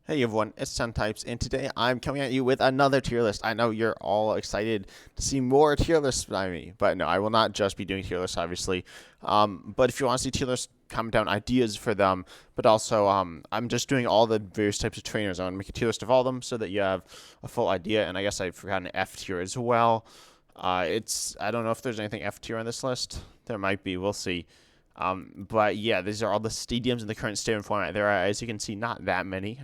Hey everyone, it's 10 Types, and today I'm coming at you with another tier list. I know you're all excited to see more tier lists by me, but no, I will not just be doing tier lists, obviously. But if you want to see tier lists, comment down ideas for them. But also, I'm just doing all the various types of trainers. I want to make a tier list of all of them so that you have a full idea. And I guess I forgot an F tier as well. I don't know if there's anything F tier on this list. There might be. We'll see. But yeah, these are all the stadiums in the current stadium format. There are, as you can see, not that many.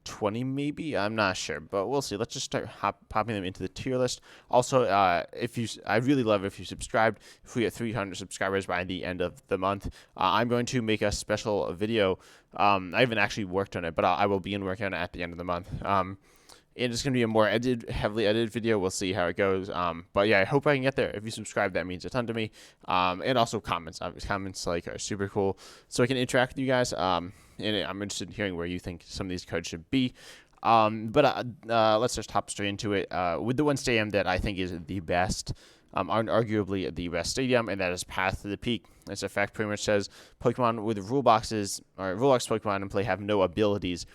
20 maybe. I'm not sure, but we'll see. Let's just start popping them into the tier list. Also, I really love if you subscribed. If we get 300 subscribers by the end of the month, I'm going to make a special video. I haven't actually worked on it, but I will begin working on it at the end of the month. It's going to be a more heavily edited video. We'll see how it goes. But yeah, I hope I can get there. If you subscribe, that means a ton to me. And also comments. Comments are super cool, so I can interact with you guys. And I'm interested in hearing where you think some of these cards should be. But let's just hop straight into it. With the one stadium that I think is the best, arguably the best stadium, and that is Path to the Peak. This effect pretty much says Pokemon with rule boxes or rule box Pokemon in play have no abilities.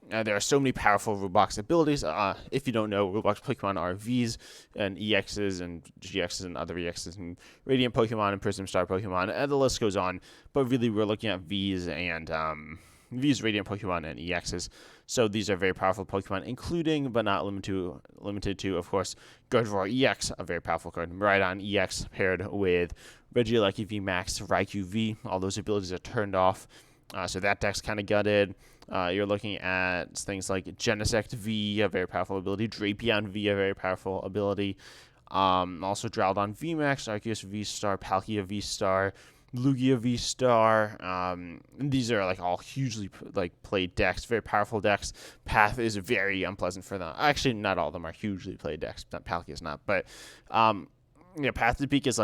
There are so many powerful Roblox abilities. If you don't know, Roblox Pokemon are Vs and EXs and GXs and other EXs and Radiant Pokemon and Prism Star Pokemon, and the list goes on. But really, we're looking at Vs and Vs, Radiant Pokemon, and EXs. So these are very powerful Pokemon, including but not limited to, of course, Gardevoir EX, a very powerful card. Miraidon EX paired with Regieleki V Max, Raikou V. All those abilities are turned off. So that deck's kind of gutted. You're looking at things like Genesect V, a very powerful ability. Drapion V, a very powerful ability. Also Drowdon V Max, Arceus V Star, Palkia V Star, Lugia V Star. These are all hugely played decks, very powerful decks. Path is very unpleasant for them. Actually, not all of them are hugely played decks. Palkia is not, but Path to the Peak is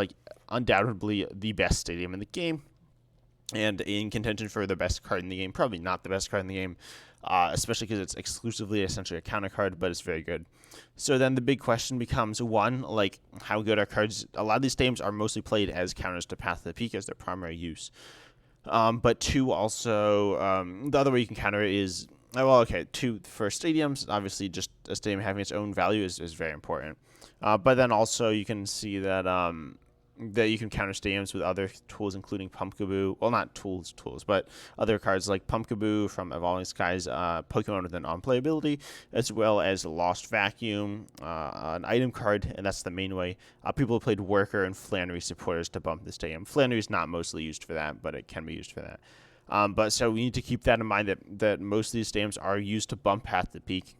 undoubtedly the best stadium in the game, and in contention for the best card in the game. Probably not the best card in the game, especially because it's exclusively essentially a counter card, but it's very good. So then the big question becomes, one, how good are cards? A lot of these games are mostly played as counters to Path to the Peak as their primary use. But two, also, the other way you can counter it is, two, for stadiums, obviously just a stadium having its own value is very important. But then also you can see that you can counter stadiums with other tools, including Pumpkaboo. Well, not tools, but other cards like Pumpkaboo from Evolving Skies, Pokemon with an on-playability, as well as Lost Vacuum, an item card, and that's the main way. People have played Worker and Flannery supporters to bump the stadium. Flannery is not mostly used for that, but it can be used for that. But so we need to keep that in mind that most of these stadiums are used to bump Path to Peak.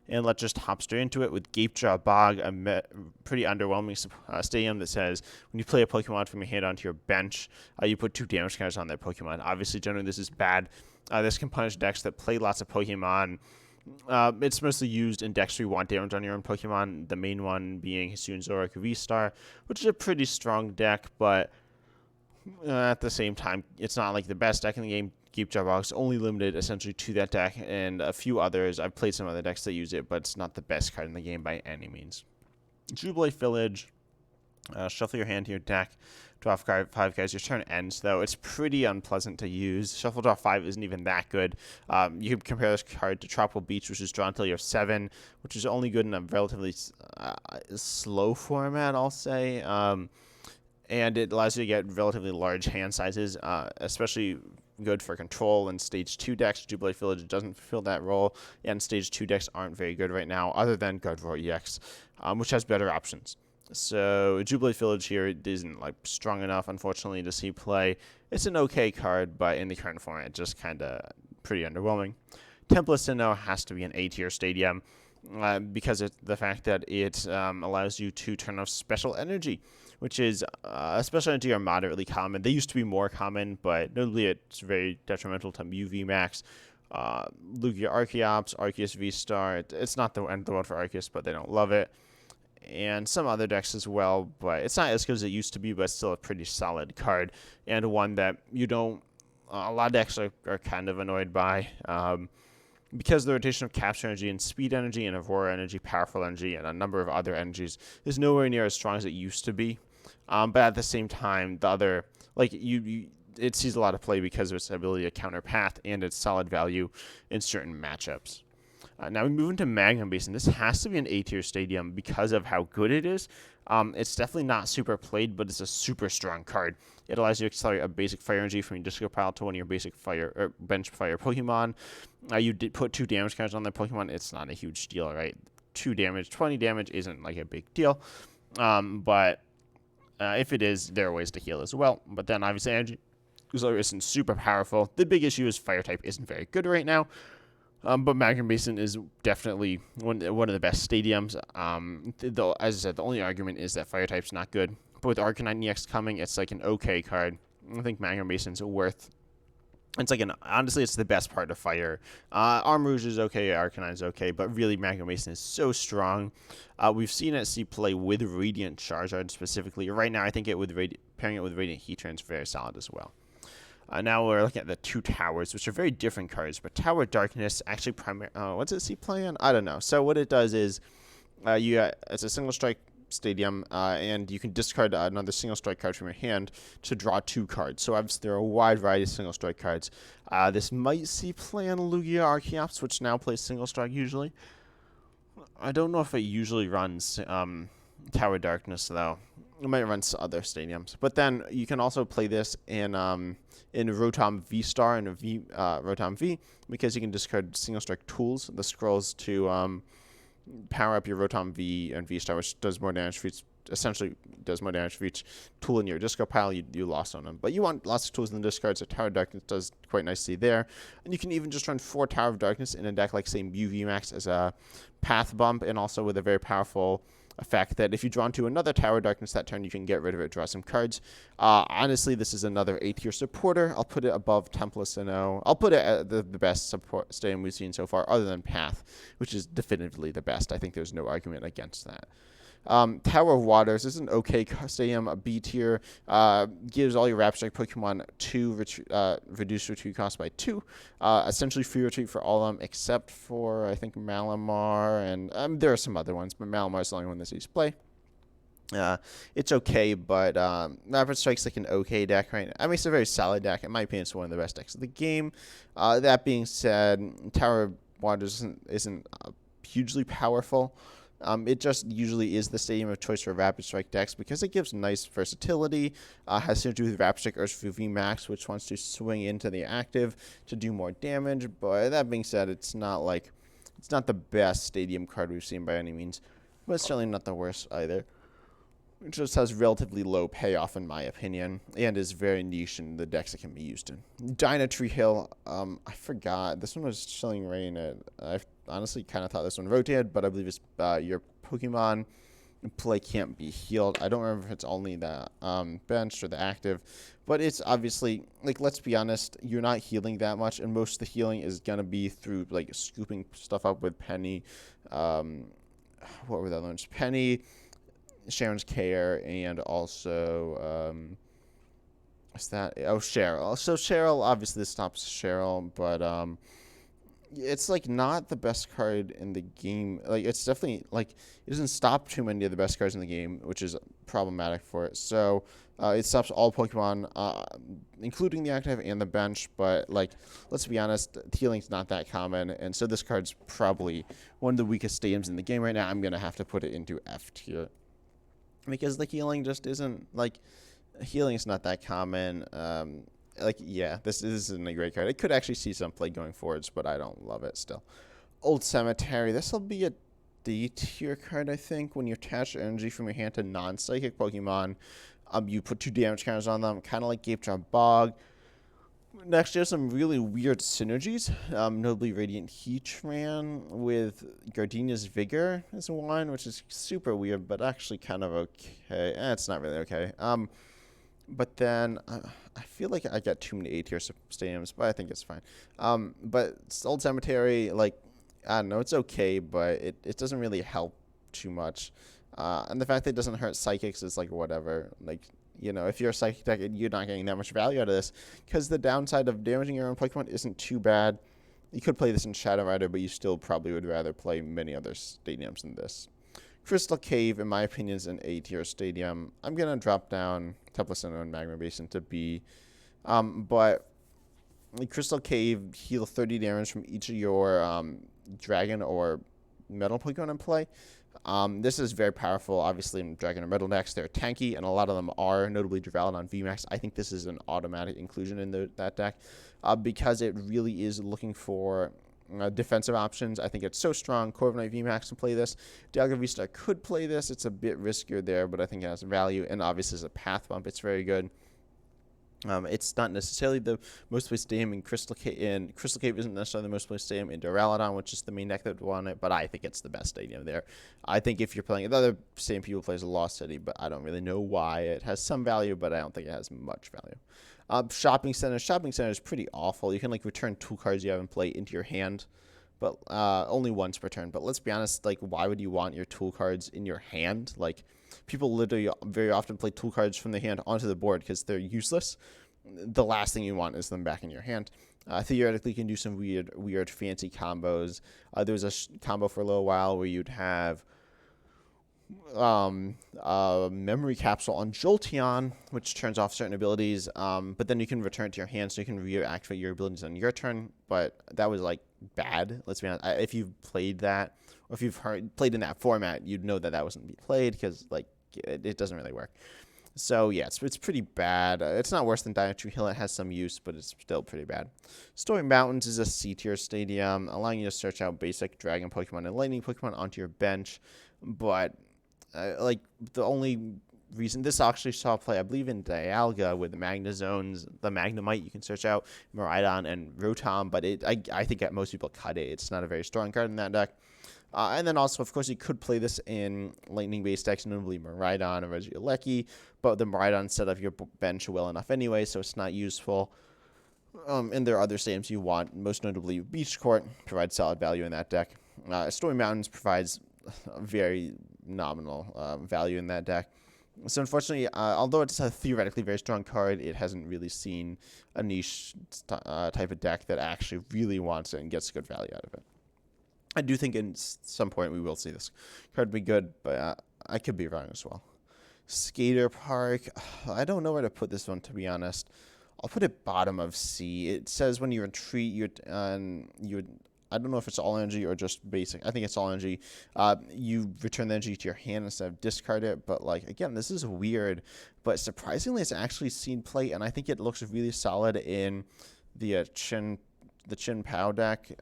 And let's just hop straight into it with Gapejaw Bog, a pretty underwhelming stadium that says when you play a Pokemon from your hand onto your bench, you put 2 damage counters on that Pokemon. Obviously, generally, this is bad. This can punish decks that play lots of Pokemon. It's mostly used in decks where you want damage on your own Pokemon, the main one being Hisuian Zoroark V-Star, which is a pretty strong deck, but at the same time, it's not the best deck in the game. Gapejaw Bog's only limited essentially to that deck and a few others. I've played some other decks that use it, but it's not the best card in the game by any means. Jubilee Village. Shuffle your hand to your deck. Draw 5 cards. Your turn ends, though. It's pretty unpleasant to use. Shuffle Draw 5 isn't even that good. You can compare this card to Tropical Beach, which is drawn until you're 7, which is only good in a relatively slow format, I'll say. And it allows you to get relatively large hand sizes, especially good for control and stage 2 decks. Jubilee Village doesn't fulfill that role, and stage 2 decks aren't very good right now, other than Gardevoir EX, which has better options. So Jubilee Village here isn't strong enough, unfortunately, to see play. It's an okay card, but in the current format, just kind of pretty underwhelming. Temple of Sinnoh has to be an A-tier stadium, because of the fact that it allows you to turn off special energy, which is special energy are moderately common. They used to be more common, but notably it's very detrimental to UV Max, Lugia Archeops, Arceus V-Star. It's not the end of the world for Arceus, but they don't love it. And some other decks as well, but it's not as good as it used to be, but it's still a pretty solid card, and one that a lot of decks are kind of annoyed by. Because the rotation of capture energy and speed energy and aurora energy, powerful energy, and a number of other energies is nowhere near as strong as it used to be. But at the same time, the other it sees a lot of play because of its ability to counter path and its solid value in certain matchups. Now we move into Magnum Base, and this has to be an A-tier stadium because of how good it is. It's definitely not super played, but it's a super strong card. It allows you to accelerate a basic fire energy from your discard pile to one of your basic fire or bench fire Pokemon. You did put 2 damage cards on their Pokemon. It's not a huge deal, right? 2 damage, 20 damage isn't like a big deal. But if it is, there are ways to heal as well. But then obviously energy auxiliary isn't super powerful. The big issue is fire type isn't very good right now. But Magnum Basin is definitely one of the best stadiums. Though, as I said, the only argument is that fire type's not good. But with Arcanine EX coming, it's like an okay card. I think Magnum Basin's worth. It's like honestly, it's the best part of fire. Armrouge is okay, Arcanine's okay, but really Magnum Basin is so strong. We've seen it see play with Radiant Charizard specifically. Right now, I think pairing it with Radiant Heatran is very solid as well. Now we're looking at the 2 towers, which are very different cards. But Tower Darkness actually what's it see play on? I don't know. So what it does is, it's a single strike stadium, and you can discard another single strike card from your hand to draw 2 cards. So obviously there are a wide variety of single strike cards. This might see play on Lugia Arceus, which now plays single strike usually. I don't know if it usually runs Tower Darkness though. It might run other stadiums, but then you can also play this in Rotom V Star and Rotom V, because you can discard single strike tools, the scrolls, to power up your Rotom V and V Star, which does more damage for each. Essentially, does more damage for each tool in your discard pile you lost on them. But you want lots of tools in the discard, so Tower of Darkness does quite nicely there. And you can even just run 4 Tower of Darkness in a deck like, say, UV Max as a path bump, and also with a very powerful effect that if you draw into another Tower of Darkness that turn, you can get rid of it, draw some cards. Honestly, this is another A-tier supporter. I'll put it above Temple Sinnoh. I'll put it at the best support stadium we've seen so far, other than Path, which is definitively the best. I think there's no argument against that. Tower of Waters is an okay stadium, a B tier. Gives all your Rapid Strike Pokemon 2 reduced retreat cost by 2. Essentially free retreat for all of them except for, I think, Malamar, and there are some other ones, but Malamar is the only one that sees play. It's okay, but Rapid Strike's like an okay deck right now. I mean, it's a very solid deck. In my opinion, it's one of the best decks of the game. That being said, Tower of Waters isn't hugely powerful. It just usually is the stadium of choice for Rapid Strike decks because it gives nice versatility, has to do with Rapid Strike Urshifu VMAX, which wants to swing into the active to do more damage. But that being said, it's not the best stadium card we've seen by any means, but it's certainly not the worst either. It just has relatively low payoff in my opinion, and is very niche in the decks it can be used in. Dynatree Hill, I forgot. This one was Chilling Reign. I honestly kind of thought this one rotated, but I believe it's your Pokemon in play can't be healed. I don't remember if it's only the benched or the active, but it's obviously, like, let's be honest, you're not healing that much, and most of the healing is going to be through, like, scooping stuff up with Penny. What were the other ones? Penny, Sharon's Care, and also Cheryl. So Cheryl, obviously this stops Cheryl, but it's like not the best card in the game. Like, it's definitely like it doesn't stop too many of the best cards in the game, which is problematic for it. So it stops all Pokemon, including the active and the bench. But like, let's be honest, healing's not that common, and so this card's probably one of the weakest stadiums in the game right now. I'm gonna have to put it into F tier, because the healing just isn't, like, healing is not that common. This isn't a great card. It could actually see some play going forwards, but I don't love it still. Old Cemetery. This will be a D tier card, I think. When you attach energy from your hand to non-psychic Pokemon, you put 2 damage counters on them, kind of like Gapejot Bog. Next, there's some really weird synergies, notably Radiant Heatran with Gardenia's Vigor is one, which is super weird, but actually kind of okay. It's not really okay. But then I feel like I got too many A-tier stadiums, but I think it's fine. But Old Cemetery, like, I don't know, it's okay, but it doesn't really help too much. And the fact that it doesn't hurt Psychics is like whatever. Like, you know, if you're a Psychic deck, you're not getting that much value out of this, because the downside of damaging your own Pokemon isn't too bad. You could play this in Shadow Rider, but you still probably would rather play many other stadiums than this. Crystal Cave, in my opinion, is an A-tier stadium. I'm going to drop down Temple Sinnoh and Magnum Base into B. But Crystal Cave heal 30 damage from each of your dragon or metal Pokemon in play. This is very powerful. Obviously, in Dragon or Metal decks, they're tanky, and a lot of them are, notably Duraludon VMAX. I think this is an automatic inclusion in that deck because it really is looking for defensive options. I think it's so strong. Corviknight VMAX can play this. Dialga V-Star could play this. It's a bit riskier there, but I think it has value, and obviously as a path bump, it's very good. It's not necessarily the most played stadium in Crystal Cave. Crystal Cave isn't necessarily the most played stadium in Duraludon, which is the main deck that won it. But I think it's the best stadium there. I think if you're playing the other stadium, people plays a Lost City, but I don't really know why. It has some value, but I don't think it has much value. Shopping Center. Shopping Center is pretty awful. You can like return 2 cards you haven't played into your hand, but only once per turn. But let's be honest, like why would you want your tool cards in your hand? Like people literally very often play tool cards from the hand onto the board because they're useless. The last thing you want is them back in your hand. Theoretically, you can do some weird fancy combos. There was a combo for a little while where you'd have a memory capsule on Jolteon, which turns off certain abilities, but then you can return it to your hand, so you can reactivate your abilities on your turn. But that was like bad. Let's be honest. If you've played that, or if you've played in that format, you'd know that that wasn't be played because like it doesn't really work. So yeah, it's pretty bad. It's not worse than Dietary Hill. It has some use, but it's still pretty bad. Story Mountains is a C-tier stadium, allowing you to search out basic Dragon Pokemon and Lightning Pokemon onto your bench. But like the only reason this actually saw play, I believe, in Dialga with the Magnezones, the Magnemite, you can search out Miraidon and Rotom, but I think that most people cut it. It's not a very strong card in that deck. And then also, of course, you could play this in Lightning-based decks, notably Miraidon or Regieleki, but the Miraidon set up your bench well enough anyway, so it's not useful. And there are other stadiums you want, most notably Beach Court, provides solid value in that deck. Story Mountains provides very nominal value in that deck. So unfortunately, although it's a theoretically very strong card, it hasn't really seen a niche type of deck that actually really wants it and gets good value out of it. I do think at some point we will see this card be good, but I could be wrong as well. Skater Park. I don't know where to put this one, to be honest. I'll put it bottom of C. It says when you retreat, I don't know if it's all energy or just basic. I think it's all energy. You return the energy to your hand instead of discard it. But like again, this is weird, but surprisingly, it's actually seen play, and I think it looks really solid in the Chin Pao deck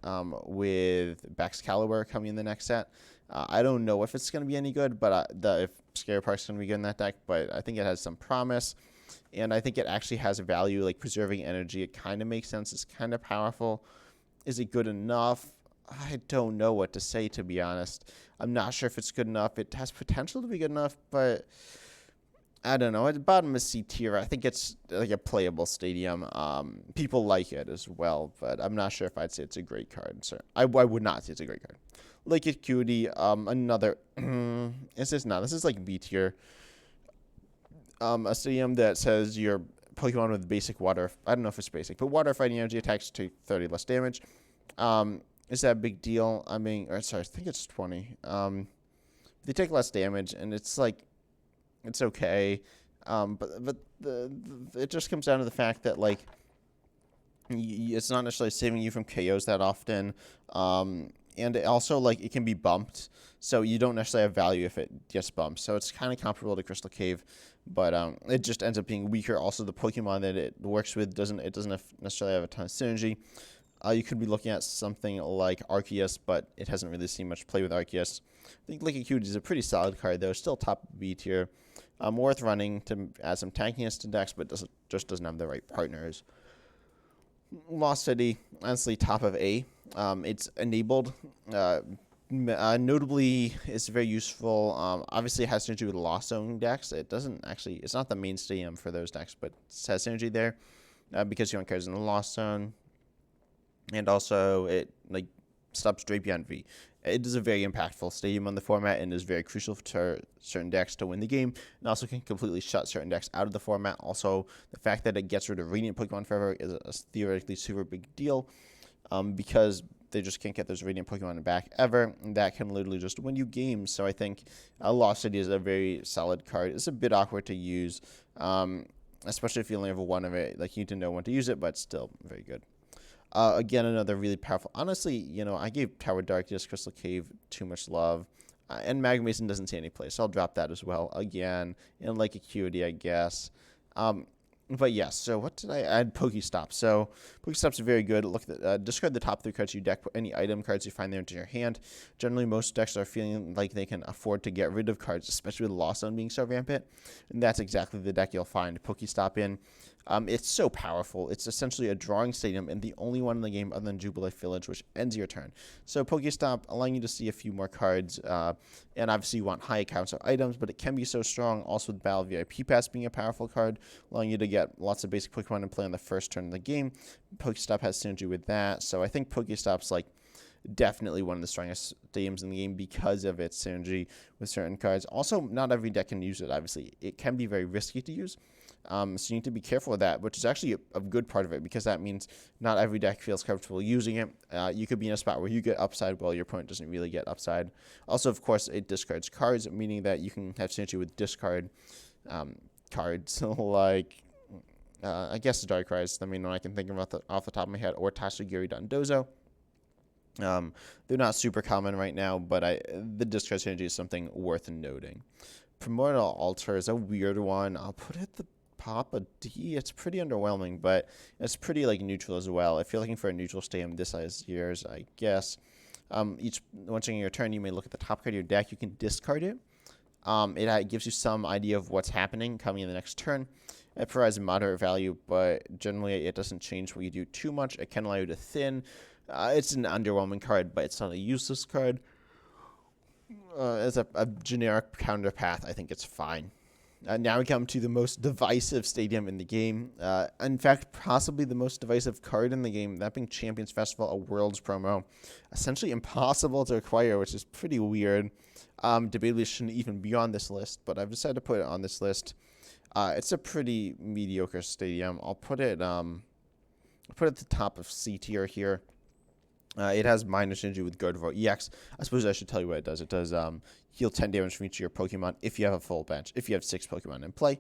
with Baxcalibur coming in the next set. I don't know if it's going to be any good, but if Scare Park's going to be good in that deck, but I think it has some promise, and I think it actually has a value, like preserving energy. It kind of makes sense. It's kind of powerful. Is it good enough? I don't know what to say, to be honest. I'm not sure if it's good enough. It has potential to be good enough, but I don't know. At the bottom of C tier, I think it's like a playable stadium. People like it as well, but I'm not sure if I'd say it's a great card. So I would not say it's a great card. Lake Acuity, another. This is like B tier. A stadium that says your Pokemon with basic water. I don't know if it's basic, but water fighting energy attacks to 30 less damage. Is that a big deal? I mean, I think it's 20. They take less damage, and it's like. It's okay, but it just comes down to the fact that like it's not necessarily saving you from KOs that often, and it also like it can be bumped, so you don't necessarily have value if it gets bumped. So it's kind of comparable to Crystal Cave, but it just ends up being weaker. Also, the Pokemon that it works with doesn't necessarily have a ton of synergy. You could be looking at something like Arceus, but it hasn't really seen much play with Arceus. I think Lake Acuity is a pretty solid card, though. Still top B tier. Worth running to add some tankiness to decks, but just doesn't have the right partners. Lost City, honestly, top of A. It's enabled. Notably, it's very useful. Obviously, it has synergy with Lost Zone decks. It's not the main stadium for those decks, but it has synergy there because you want cards in the Lost Zone. And also, it like stops Drapion V. It is a very impactful stadium on the format and is very crucial for certain decks to win the game, and also can completely shut certain decks out of the format. Also, the fact that it gets rid of Radiant Pokemon forever is a theoretically super big deal because they just can't get those Radiant Pokemon back ever, and that can literally just win you games. So I think Lost City is a very solid card. It's a bit awkward to use. especially if you only have one of it. Like, you need to know when to use it, but still very good. Again, another really powerful. Honestly, I gave Tower Darkness, Crystal Cave too much love. And Magnum Base doesn't see any play, so I'll drop that as well. Again, and like Acuity, I guess. But yes, so what did I add? Pokestop. So Pokestop's very good. Look at discard the top 3 cards you deck. Put any item cards you find there into your hand. Generally, most decks are feeling like they can afford to get rid of cards, especially with Lost Zone being so rampant. And that's exactly the deck you'll find Pokestop in. It's so powerful. It's essentially a drawing stadium and the only one in the game other than Jubilee Village, which ends your turn. So Pokestop allowing you to see a few more cards, and obviously you want high accounts of items, but it can be so strong. Also with Battle VIP Pass being a powerful card, allowing you to get lots of basic Pokemon in play on the first turn of the game. Pokestop has synergy with that, so I think Pokestop's like definitely one of the strongest stadiums in the game because of its synergy with certain cards. Also, not every deck can use it, obviously. It can be very risky to use. So you need to be careful of that, which is actually a good part of it because that means not every deck feels comfortable using it. You could be in a spot where you get upside while your opponent doesn't really get upside. Also, of course, it discards cards, meaning that you can have synergy with discard cards like, I guess, Darkrai is the main one I can think of off the top of my head, or Tatsugiri Dondozo. They're not super common right now, but the discard synergy is something worth noting. Primordial Altar is a weird one. I'll put it at the top of D. It's pretty underwhelming, but it's pretty like neutral as well. If you're looking for a neutral stadium this size yours, I guess. Once in your turn, you may look at the top card of your deck. You can discard it. It gives you some idea of what's happening coming in the next turn. It provides moderate value, but generally it doesn't change what you do too much. It can allow you to thin. It's an underwhelming card, but it's not a useless card. As a generic counter path, I think it's fine. Now we come to the most divisive stadium in the game. In fact, possibly the most divisive card in the game, that being Champions Festival, a Worlds promo. Essentially impossible to acquire, which is pretty weird. Debatably shouldn't even be on this list, but I've decided to put it on this list. It's a pretty mediocre stadium. I'll put it at the top of C tier here. It has minor synergy with Gardevoir EX. I suppose I should tell you what it does. It does heal 10 damage from each of your Pokemon if you have a full bench. If you have 6 Pokemon in play,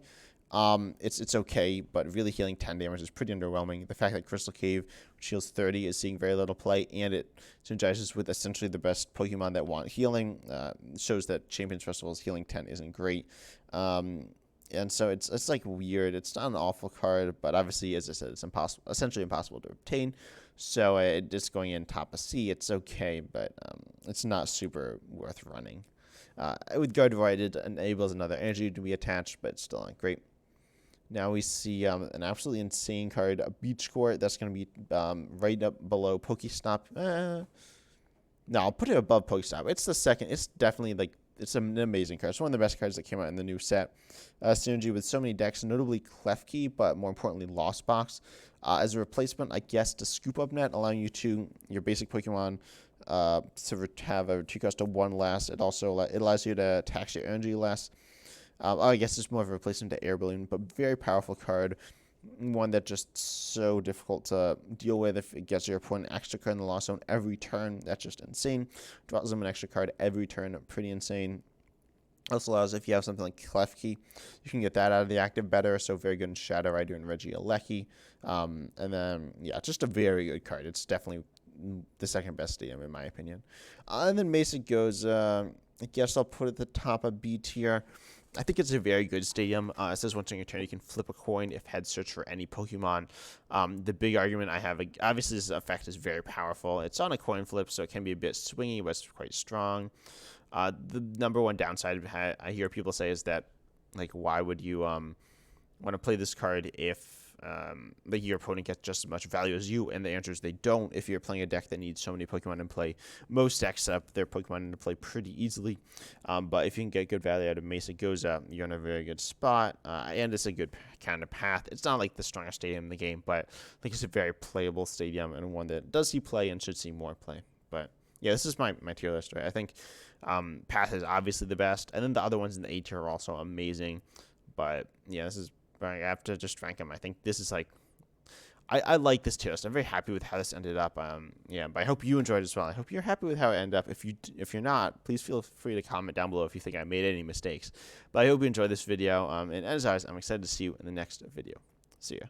it's okay, but really healing 10 damage is pretty underwhelming. The fact that Crystal Cave, which heals 30, is seeing very little play, and it synergizes with essentially the best Pokemon that want healing, shows that Champions Festival's healing 10 isn't great. And so it's like weird. It's not an awful card, but obviously, as I said, it's essentially impossible to obtain. So just going in top of C, it's okay, but it's not super worth running. With Gardevoir, it enables another energy to be attached, but it's still not great. Now we see an absolutely insane card, a Beach Court, that's going to be right up below Pokestop. No, I'll put it above Pokestop. It's the second. It's definitely like, it's an amazing card. It's one of the best cards that came out in the new set. Synergy with so many decks, notably Klefki, but more importantly, Lost Box. As a replacement, I guess, to Scoop Up Net, allowing you to, your basic Pokemon, to have a 2 cost of 1 less. It also it allows you to tax your energy less. I guess it's more of a replacement to Air Balloon, but very powerful card. One that's just so difficult to deal with if it gets your opponent an extra card in the Lost Zone every turn. That's just insane. Draws them an extra card every turn. Pretty insane. Also allows, if you have something like Klefki, you can get that out of the active better. So very good in Shadow Rider and Regieleki. And then, yeah, just a very good card. It's definitely the second best stadium in my opinion. And then Mesa goes, I guess I'll put it at the top of B tier. I think it's a very good stadium. It says once in your turn you can flip a coin if head search for any Pokemon. The big argument I have, obviously this effect is very powerful. It's on a coin flip, so it can be a bit swingy, but it's quite strong. The number one downside I hear people say is that, like, why would you want to play this card if your opponent gets just as much value as you? And the answer is they don't if you're playing a deck that needs so many Pokemon in play. Most decks set up their Pokemon into play pretty easily, but if you can get good value out of Mesa Goza, you're in a very good spot, and it's a good kind of path. It's not like the strongest stadium in the game, but I think it's a very playable stadium and one that does see play and should see more play. But yeah, this is my tier list, right? I think Path is obviously the best, and then the other ones in the A tier are also amazing. But yeah, this is, I have to just rank them. I think this is like, I like this tier list. I'm very happy with how this ended up. Yeah, but I hope you enjoyed it as well. I hope you're happy with how it ended up. If you're not, please feel free to comment down below if you think I made any mistakes. But I hope you enjoyed this video. And as always, I'm excited to see you in the next video. See ya.